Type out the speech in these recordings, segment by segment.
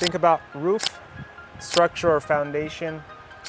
Think about roof, structure or foundation,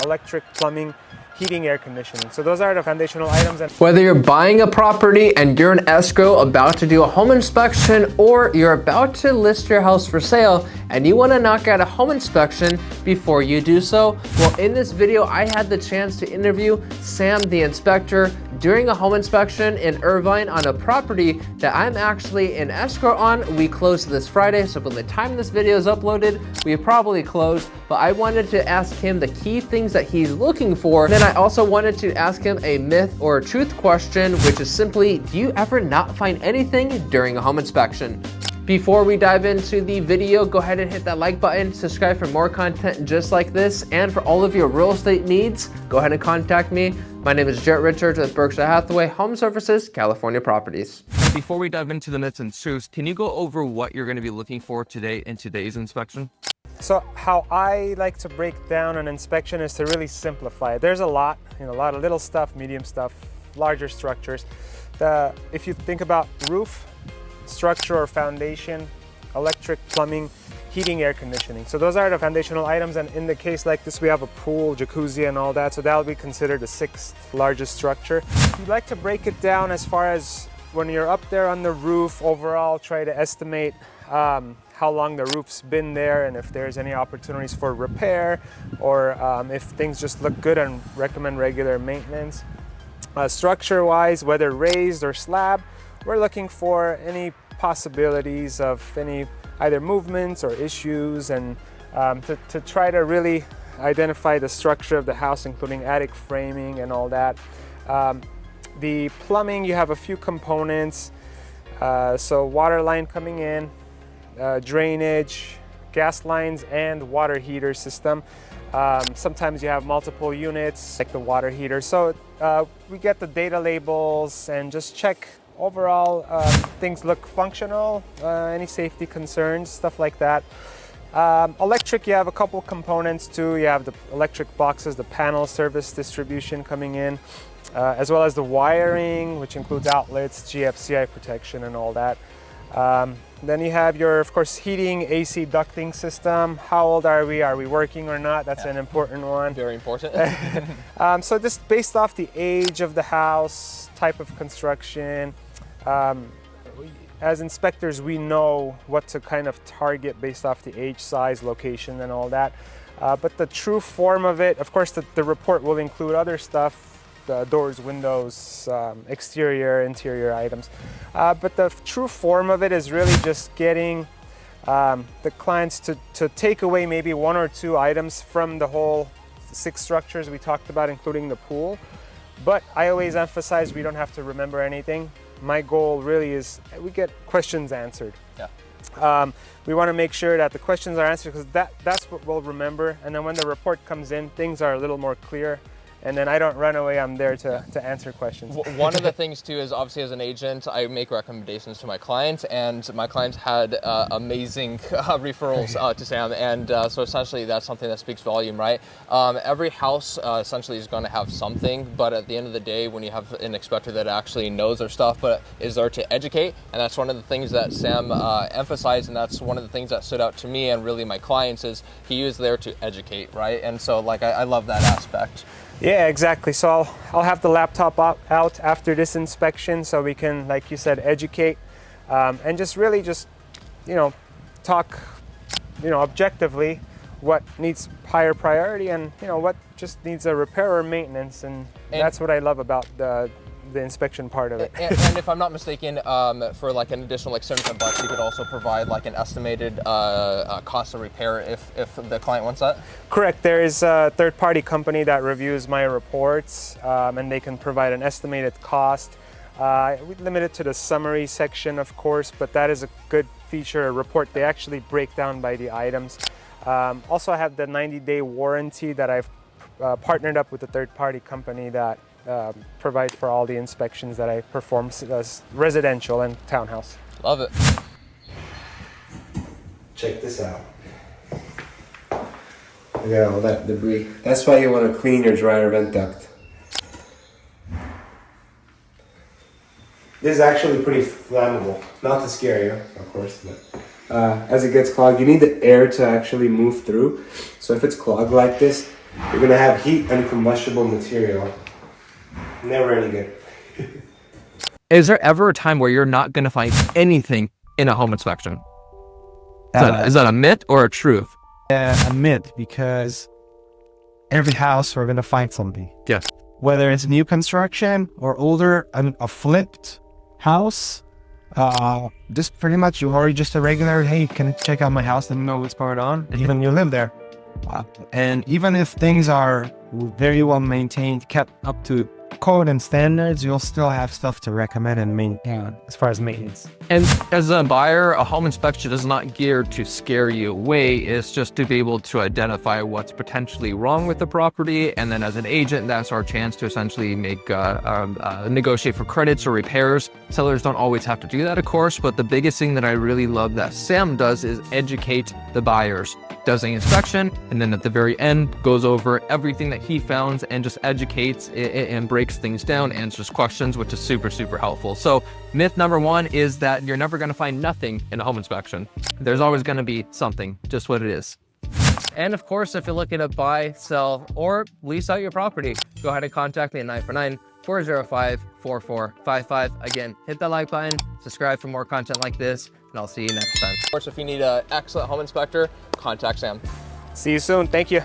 electric, plumbing, heating, air conditioning. So those are the foundational items. And whether you're buying a property and you're an escrow about to do a home inspection, or you're about to list your house for sale and you want to knock out a home inspection before you do so, well, in this video I had the chance to interview Sam the inspector during a home inspection in Irvine on a property that I'm actually in escrow on. We closed this Friday, so by the time this video is uploaded, we probably closed, but I wanted to ask him the key things that he's looking for. And then I also wanted to ask him a myth or a truth question, which is simply, do you ever not find anything during a home inspection? Before we dive into the video, go ahead and hit that like button, subscribe for more content just like this, and for all of your real estate needs, go ahead and contact me. My name is Jarrett Richards with Berkshire Hathaway Home Services, California Properties. Before we dive into the myths and truths, can you go over what you're going to be looking for today in today's inspection? so how I like to break down an inspection is to really simplify it. There's a lot, a lot of little stuff, medium stuff, larger structures. If you think about roof, structure or foundation, electric, plumbing, heating, air conditioning. So those are the foundational items, and in the case like this, we have a pool, jacuzzi and all that, so that will be considered the 6th largest structure. You'd like to break it down as far as when you're up there on the roof, overall try to estimate how long the roof's been there and if there's any opportunities for repair, or if things just look good and recommend regular maintenance. Structure-wise, whether raised or slab, we're looking for any possibilities of any either movements or issues, and to try to really identify the structure of the house, including attic framing and all that. The plumbing, you have a few components. So water line coming in, drainage, gas lines, and water heater system. Sometimes you have multiple units, like the water heater. So we get the data labels and just check overall things look functional, any safety concerns, stuff like that. Electric, you have a couple components too. You have the electric boxes, the panel service distribution coming in, as well as the wiring, which includes outlets, GFCI protection and all that. Then you have your, of course, heating, AC ducting system. How old are we? Are we working or not? That's an important one. Very important. So just based off the age of the house, type of construction, as inspectors, we know what to kind of target based off the age, size, location, and all that. But the true form of it, of course, the report will include other stuff, the doors, windows, exterior, interior items. But the true form of it is really just getting the clients to take away maybe 1 or 2 items from the whole 6 structures we talked about, including the pool. But I always emphasize we don't have to remember anything. My goal really is we get questions answered. Yeah. We want to make sure that the questions are answered, because that's what we'll remember. And then when the report comes in, things are a little more clear. And then I don't run away, I'm there to answer questions. One of the things too is, obviously as an agent, I make recommendations to my clients, and my clients had amazing referrals to Sam, and so essentially that's something that speaks volume, right? Every house essentially is going to have something, but at the end of the day, when you have an inspector that actually knows their stuff but is there to educate, and that's one of the things that Sam emphasized, and that's one of the things that stood out to me and really my clients, is he was there to educate, right? And so like I love that aspect. Yeah, exactly. So I'll have the laptop out after this inspection, so we can, like you said, educate and just really talk, objectively what needs higher priority, and what just needs a repair or maintenance, and that's what I love about the inspection part of it. And if I'm not mistaken, for like an additional like $75, you could also provide like an estimated cost of repair if the client wants that? Correct. There is a third-party company that reviews my reports, and they can provide an estimated cost. We limit it to the summary section, of course, but that is a good feature, a report. They actually break down by the items. Also, I have the 90-day warranty that I've partnered up with a third-party company that provide for all the inspections that I perform, residential and townhouse. Love it. Check this out. Look at all that debris. That's why you want to clean your dryer vent duct. This is actually pretty flammable. Not to scare you, of course, but as it gets clogged. You need the air to actually move through. So if it's clogged like this, you're gonna have heat and combustible material. Never any good. Is there ever a time where you're not going to find anything in a home inspection? Is that a myth or a truth? A myth, because every house we're gonna find something. Yes. Whether it's new construction or older, a flipped house, just pretty much you already just a regular, hey, can you check out my house and know what's going on? Even you live there. And even if things are very well maintained, kept up to code and standards, you'll still have stuff to recommend and maintain as far as maintenance. And as a buyer, a home inspection is not geared to scare you away. It's just to be able to identify what's potentially wrong with the property. And then as an agent, that's our chance to essentially make negotiate for credits or repairs. Sellers don't always have to do that, of course, but the biggest thing that I really love that Sam does is educate the buyers. Does the inspection, and then at the very end goes over everything that he found and just educates and breaks things down, answers questions, which is super, super helpful. So myth number one is that you're never going to find nothing in a home inspection. There's always going to be something, just what it is. And of course, if you're looking to buy, sell, or lease out your property, go ahead and contact me at 949-405-4455. Again, hit that like button, subscribe for more content like this, and I'll see you next time. Of course, if you need an excellent home inspector, contact Sam. See you soon. Thank you.